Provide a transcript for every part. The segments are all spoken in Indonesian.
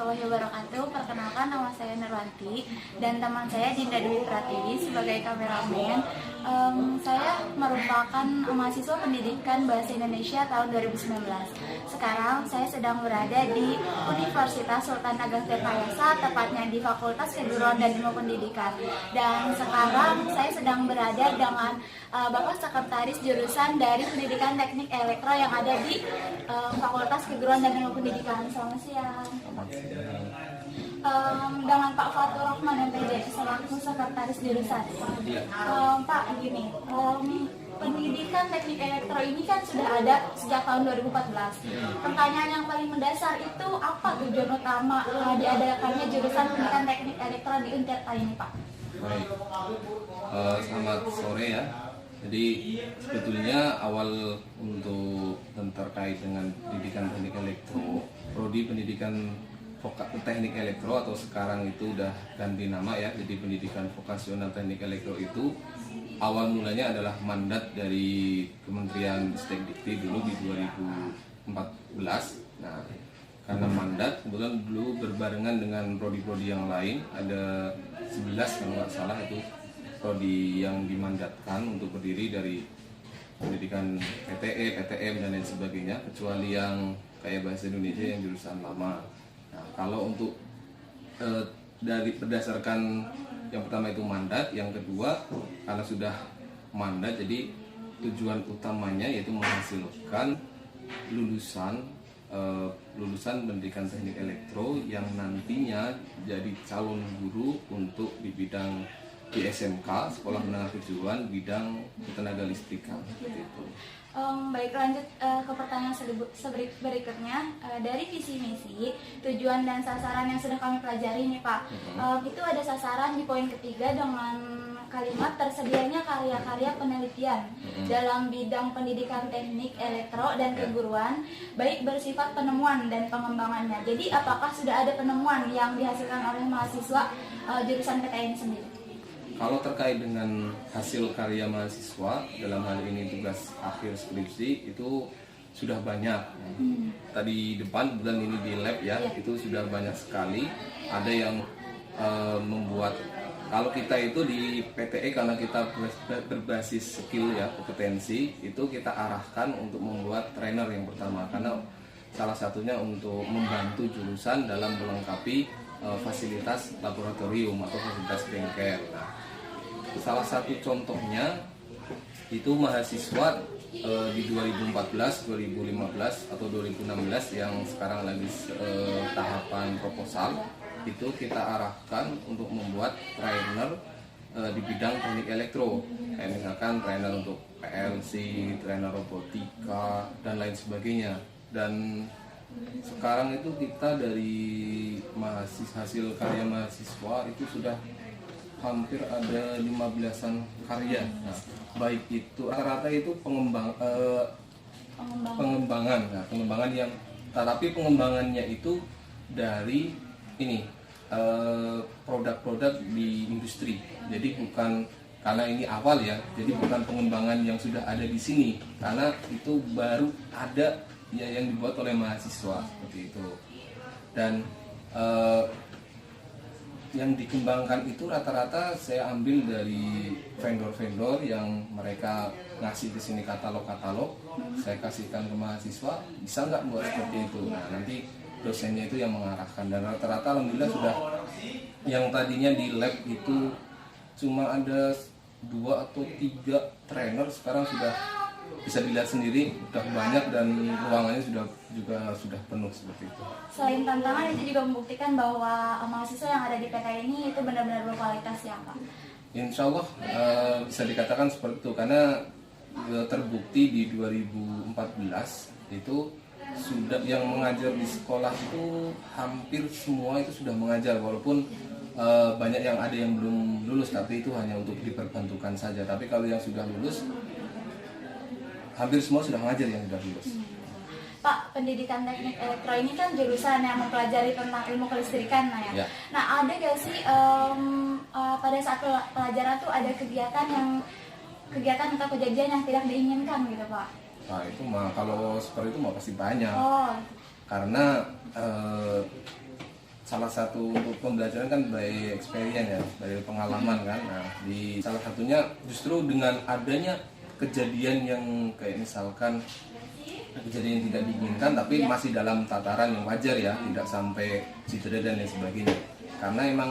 warahmatullahi wabarakatuh. Perkenalkan, nama saya Nurwanti dan teman saya Dinda Dwi Pratiwi sebagai kameramen. Saya merupakan mahasiswa pendidikan Bahasa Indonesia tahun 2019. Sekarang saya sedang berada di Universitas Sultan Ageng Tirtayasa, tepatnya di Fakultas Keguruan dan Ilmu Pendidikan. Dan sekarang saya sedang berada dengan Bapak Sekretaris Jurusan dari Pendidikan Teknik Elektro yang ada di Fakultas Keguruan dan Ilmu Pendidikan. Selamat siang. Dengan Pak Fatur Rahman MPJ selaku Sekretaris Jurusan. Pak, gini, pendidikan teknik elektro ini kan sudah ada sejak tahun 2014. Pertanyaan yang paling mendasar itu apa tujuan utama diadakannya jurusan pendidikan teknik elektro di Untirta ini, Pak? Baik, selamat sore ya. Jadi sebetulnya awal untuk terkait dengan pendidikan teknik elektro, prodi pendidikan teknik elektro atau sekarang itu udah ganti nama ya, jadi pendidikan vokasional teknik elektro itu awal mulanya adalah mandat dari Kementerian Ristek-Dikti dulu di 2014. Nah, karena mandat kebetulan dulu berbarengan dengan prodi-prodi yang lain, ada 11 kalau nggak salah itu prodi yang dimandatkan untuk berdiri dari pendidikan PTE, PTM dan lain sebagainya, kecuali yang kayak Bahasa Indonesia yang jurusan lama. Nah, kalau untuk dari berdasarkan yang pertama itu mandat, yang kedua karena sudah mandat, jadi tujuan utamanya yaitu menghasilkan lulusan pendidikan teknik elektro yang nantinya jadi calon guru untuk di bidang di SMK, Sekolah Menengah Kejuruan, bidang ketenaga listrikan seperti itu. Baik, lanjut ke pertanyaan berikutnya. Dari visi misi, tujuan dan sasaran yang sudah kami pelajari nih Pak, itu ada sasaran di poin ketiga dengan kalimat tersedianya karya-karya penelitian dalam bidang pendidikan teknik elektro dan keguruan, baik bersifat penemuan dan pengembangannya. Jadi apakah sudah ada penemuan yang dihasilkan oleh mahasiswa jurusan PTN sendiri? Kalau terkait dengan hasil karya mahasiswa, dalam hal ini tugas akhir skripsi, itu sudah banyak. Tadi depan, bulan ini di lab ya, itu sudah banyak sekali. Ada yang membuat, kalau kita itu di PTE karena kita berbasis skill ya, kompetensi, itu kita arahkan untuk membuat trainer yang pertama. Karena salah satunya untuk membantu jurusan dalam melengkapi fasilitas laboratorium atau fasilitas bengkel. Nah, salah satu contohnya itu mahasiswa di 2014, 2015 atau 2016 yang sekarang lagi tahapan proposal, itu kita arahkan untuk membuat trainer di bidang teknik elektro, kayak misalkan trainer untuk PLC, trainer robotika dan lain sebagainya. Dan sekarang itu kita dari hasil karya mahasiswa itu sudah hampir ada 15-an karya. Nah, baik itu rata-rata itu pengembangan. Nah, pengembangan yang tetapi pengembangannya itu dari ini produk-produk di industri. Jadi bukan karena ini awal ya. Jadi bukan pengembangan yang sudah ada di sini, karena itu baru ada ya yang dibuat oleh mahasiswa seperti itu. Dan yang dikembangkan itu rata-rata saya ambil dari vendor-vendor yang mereka ngasih di sini katalog-katalog, saya kasihkan ke mahasiswa, bisa nggak buat seperti itu. Nah, nanti dosennya itu yang mengarahkan, dan rata-rata alhamdulillah sudah, yang tadinya di lab itu cuma ada 2 atau 3 trainer, sekarang sudah bisa dilihat sendiri, sudah banyak dan ruangannya sudah penuh seperti itu. Selain tantangan, itu juga membuktikan bahwa mahasiswa yang ada di PT ini itu benar-benar berkualitas ya Pak? Insya Allah bisa dikatakan seperti itu, karena terbukti di 2014 itu sudah yang mengajar di sekolah itu hampir semua itu sudah mengajar, walaupun banyak yang ada yang belum lulus, tapi itu hanya untuk diperbantukan saja. Tapi kalau yang sudah lulus, hampir semua sudah mengajar yang sudah lulus. Pak, pendidikan teknik elektro ini kan jurusan yang mempelajari tentang ilmu kelistrikan, ya. Nah, ada gak sih pada saat pelajaran tuh ada kegiatan atau kejadian yang tidak diinginkan gitu, Pak? Nah, itu mah kalau seperti itu mah pasti banyak. Oh. Karena salah satu untuk pembelajaran kan by experience ya, dari pengalaman kan. Nah, di salah satunya justru dengan adanya kejadian yang kayak misalkan kejadian yang tidak diinginkan tapi masih dalam tataran yang wajar ya, tidak sampai cedera dan lain sebagainya. Karena emang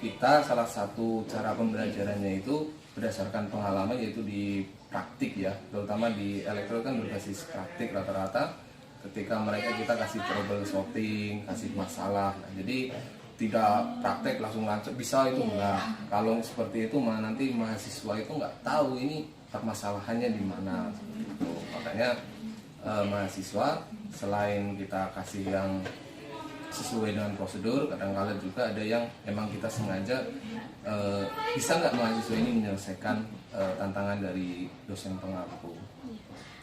kita salah satu cara pembelajarannya itu berdasarkan pengalaman, yaitu di praktik ya, terutama di elektro kan berbasis praktik rata-rata. Ketika mereka kita kasih troubleshooting, kasih masalah, nah, jadi tidak praktek langsung lancet bisa itu enggak. Kalau seperti itu malah nanti mahasiswa itu nggak tahu ini permasalahannya di mana. Gitu. Makanya mahasiswa selain kita kasih yang sesuai dengan prosedur, kadang-kadang juga ada yang memang kita sengaja bisa nggak mahasiswa ini menyelesaikan tantangan dari dosen pengampu.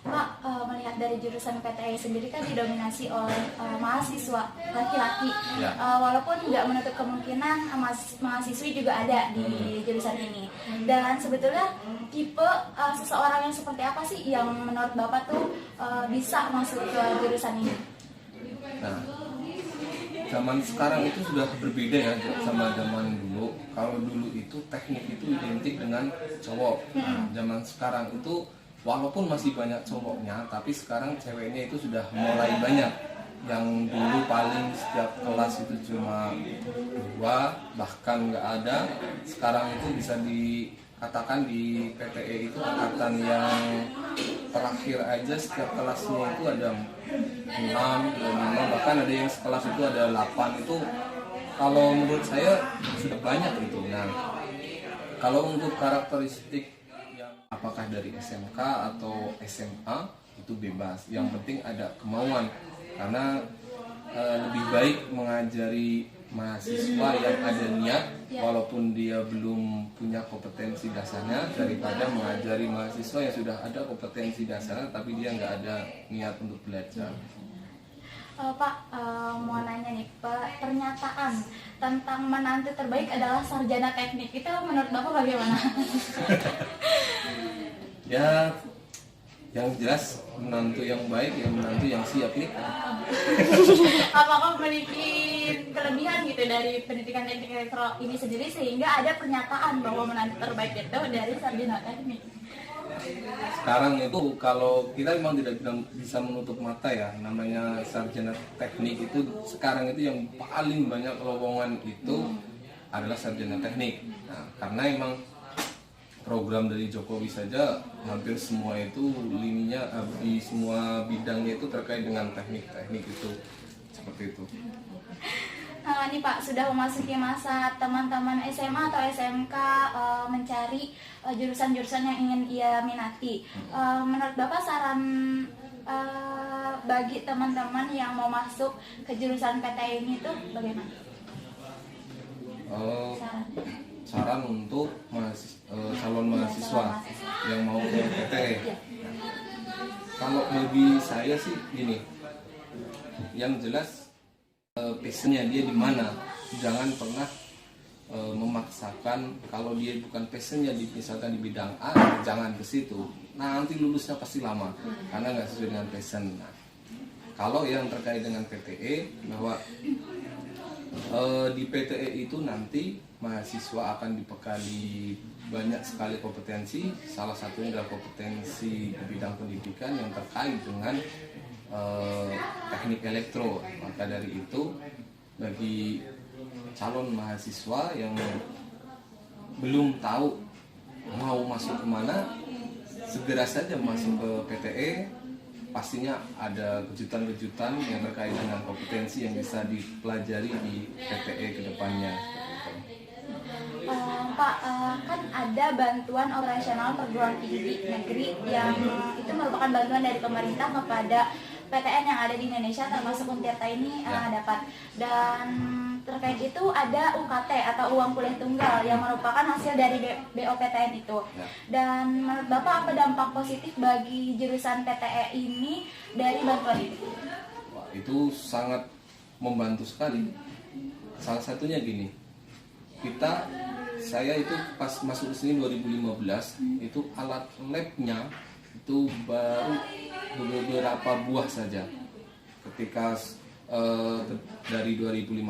Pak, melihat dari jurusan PTE sendiri kan didominasi oleh mahasiswa laki-laki, walaupun nggak menutup kemungkinan mahasiswi juga ada di jurusan ini. Dan sebetulnya tipe seseorang yang seperti apa sih yang menurut Bapak tuh bisa masuk ke jurusan ini? Nah, zaman sekarang itu sudah berbeda ya sama zaman dulu. Kalau dulu itu teknik itu identik dengan cowok. Nah, zaman sekarang itu walaupun masih banyak cowoknya, tapi sekarang ceweknya itu sudah mulai banyak. Yang dulu paling setiap kelas itu cuma 2, bahkan nggak ada. Sekarang itu bisa dikatakan di PTE itu angkatan yang terakhir aja setiap kelasnya itu ada 6, 5, bahkan ada yang sekelas itu ada 8. Itu kalau menurut saya sudah banyak itu. Nah, kalau untuk karakteristik apakah dari SMK atau SMA itu bebas, yang penting ada kemauan. Karena lebih baik mengajari mahasiswa yang ada niat walaupun dia belum punya kompetensi dasarnya, daripada mengajari mahasiswa yang sudah ada kompetensi dasarnya tapi dia nggak ada niat untuk belajar. Pak, mau nanya nih, pernyataan tentang menantu terbaik adalah sarjana teknik, itu menurut Bapak bagaimana? Ya, yang jelas menantu yang baik ya menantu yang siap nikah. Apakah memiliki kelebihan gitu dari pendidikan teknik elektro ini sendiri sehingga ada pernyataan bahwa menantu terbaik itu dari sarjana teknik? Sekarang itu kalau kita memang tidak bisa menutup mata ya, namanya sarjana teknik itu sekarang itu yang paling banyak lowongan itu adalah sarjana teknik. Nah, karena emang program dari Jokowi saja hampir semua itu lininya di semua bidangnya itu terkait dengan teknik-teknik itu, seperti itu. Nah, ini Pak, sudah memasuki masa teman-teman SMA atau SMK mencari jurusan-jurusan yang ingin ia minati. Menurut Bapak saran bagi teman-teman yang mau masuk ke jurusan PTE ini tuh bagaimana? Saran untuk calon mahasiswa yang mau ke PTE. Kalau bagi saya sih gini, yang jelas passionnya dia di mana. Jangan pernah memaksakan kalau dia bukan passionnya misalkan di bidang A, jangan ke situ. Nah, nanti lulusnya pasti lama karena nggak sesuai dengan passion. Nah, kalau yang terkait dengan PTE, bahwa di PTE itu nanti mahasiswa akan dibekali banyak sekali kompetensi. Salah satunya adalah kompetensi di bidang pendidikan yang terkait dengan teknik elektro. Maka dari itu bagi calon mahasiswa yang belum tahu mau masuk kemana, segera saja masuk ke PTE. Pastinya ada kejutan-kejutan yang terkait dengan kompetensi yang bisa dipelajari di PTE ke depannya. Pak, kan ada bantuan operasional perguruan tinggi negeri yang itu merupakan bantuan dari pemerintah kepada PTN yang ada di Indonesia, termasuk Untirta ini dapat. Dan terkait itu ada UKT atau uang kuliah tunggal yang merupakan hasil dari BOPTN itu. Dan menurut Bapak apa dampak positif bagi jurusan PTE ini dari bantuan itu? Wah, itu sangat membantu sekali. Salah satunya gini, saya itu pas masuk ke sini 2015 itu alat labnya itu baru beberapa buah saja. Ketika dari 2015,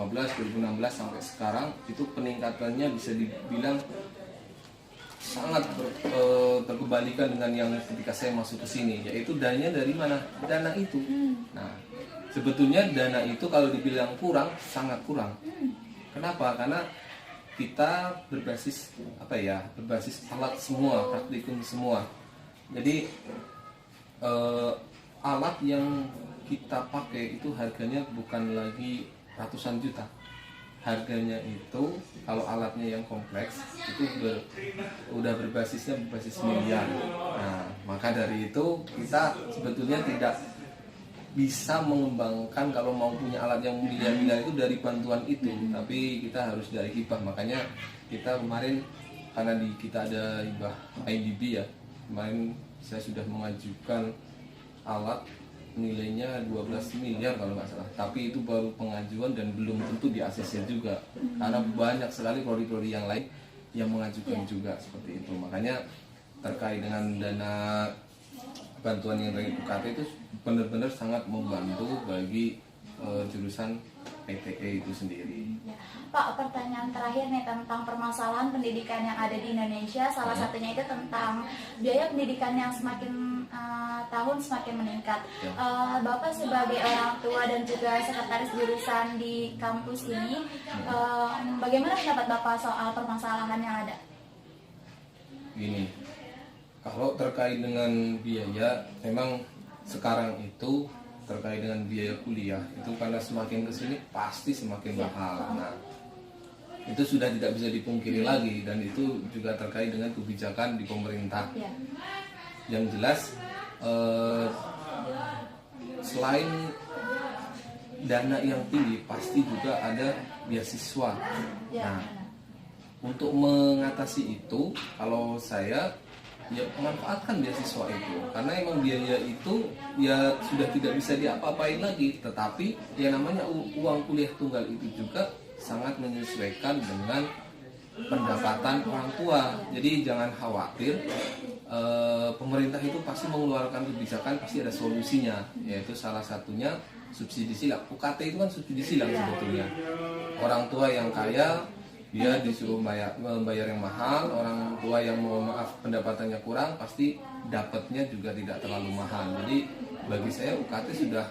2016 sampai sekarang itu peningkatannya bisa dibilang sangat berkebalikan dengan yang ketika saya masuk ke sini, yaitu dananya dari mana? Dana itu. Nah, sebetulnya dana itu kalau dibilang kurang, sangat kurang. Kenapa? Karena kita berbasis berbasis alat semua, praktikum semua. Jadi alat yang kita pakai itu harganya bukan lagi ratusan juta. Harganya itu kalau alatnya yang kompleks itu udah berbasis miliar. Nah, maka dari itu kita sebetulnya tidak bisa mengembangkan kalau mau punya alat yang miliar-miliar itu dari bantuan itu, tapi kita harus dari hibah. Makanya kita kemarin karena kita ada hibah IDB ya, kemarin saya sudah mengajukan alat nilainya 12 miliar kalau nggak salah, tapi itu baru pengajuan dan belum tentu di ACC juga, karena banyak sekali prodi-prodi yang lain yang mengajukan juga seperti itu. Makanya terkait dengan dana bantuan yang dari UKT itu benar-benar sangat membantu bagi jurusan PTE itu sendiri. Pak, pertanyaan terakhir nih tentang permasalahan pendidikan yang ada di Indonesia. Salah satunya itu tentang biaya pendidikan yang semakin tahun semakin meningkat. Bapak sebagai orang tua dan juga sekretaris jurusan di kampus ini, bagaimana pendapat Bapak soal permasalahan yang ada? Gini, kalau terkait dengan biaya, memang sekarang itu terkait dengan biaya kuliah itu karena semakin kesini pasti semakin mahal. Nah, itu sudah tidak bisa dipungkiri lagi, dan itu juga terkait dengan kebijakan di pemerintah. Yang jelas selain dana yang tinggi pasti juga ada beasiswa. Nah, untuk mengatasi itu kalau saya ya manfaatkan beasiswa itu, karena emang biaya itu ya sudah tidak bisa diapa-apain lagi, tetapi ya namanya uang kuliah tunggal itu juga sangat menyesuaikan dengan pendapatan orang tua. Jadi jangan khawatir, pemerintah itu pasti mengeluarkan kebijakan, pasti ada solusinya, yaitu salah satunya subsidi silang. UKT itu kan subsidi silang sebetulnya. Orang tua yang kaya dia disuruh membayar yang mahal, orang tua yang mohon maaf pendapatannya kurang pasti dapatnya juga tidak terlalu mahal. Jadi bagi saya UKT sudah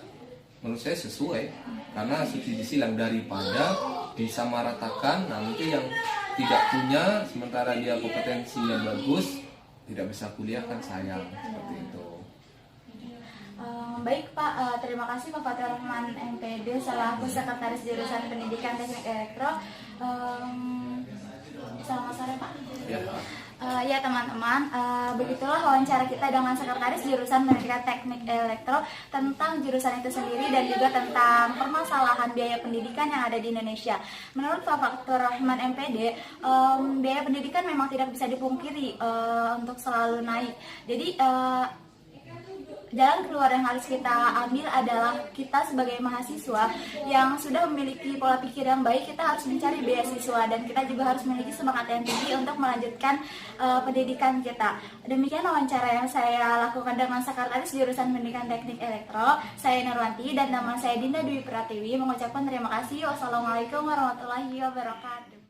menurut saya sesuai, karena subsidi silang daripada disamaratakan nanti yang tidak punya sementara dia kompetensinya bagus tidak bisa kuliah, kan sayang seperti itu. Baik Pak, terima kasih Pak Fathur Rahman MPD selaku Sekretaris Jurusan Pendidikan Teknik Elektro. Selamat sore Pak. Ya, Pak. Ya teman-teman, begitulah wawancara kita dengan Sekretaris Jurusan Pendidikan Teknik Elektro tentang jurusan itu sendiri dan juga tentang permasalahan biaya pendidikan yang ada di Indonesia. Menurut Pak Fathur Rahman MPD, biaya pendidikan memang tidak bisa dipungkiri untuk selalu naik. Jadi jalan keluar yang harus kita ambil adalah kita sebagai mahasiswa yang sudah memiliki pola pikir yang baik, kita harus mencari beasiswa dan kita juga harus memiliki semangat yang tinggi untuk melanjutkan pendidikan kita. Demikian wawancara yang saya lakukan dengan Sekretaris Jurusan Pendidikan Teknik Elektro, saya Nurwanti, dan nama saya Dinda Dwi Pratiwi, mengucapkan terima kasih. Wassalamualaikum warahmatullahi wabarakatuh.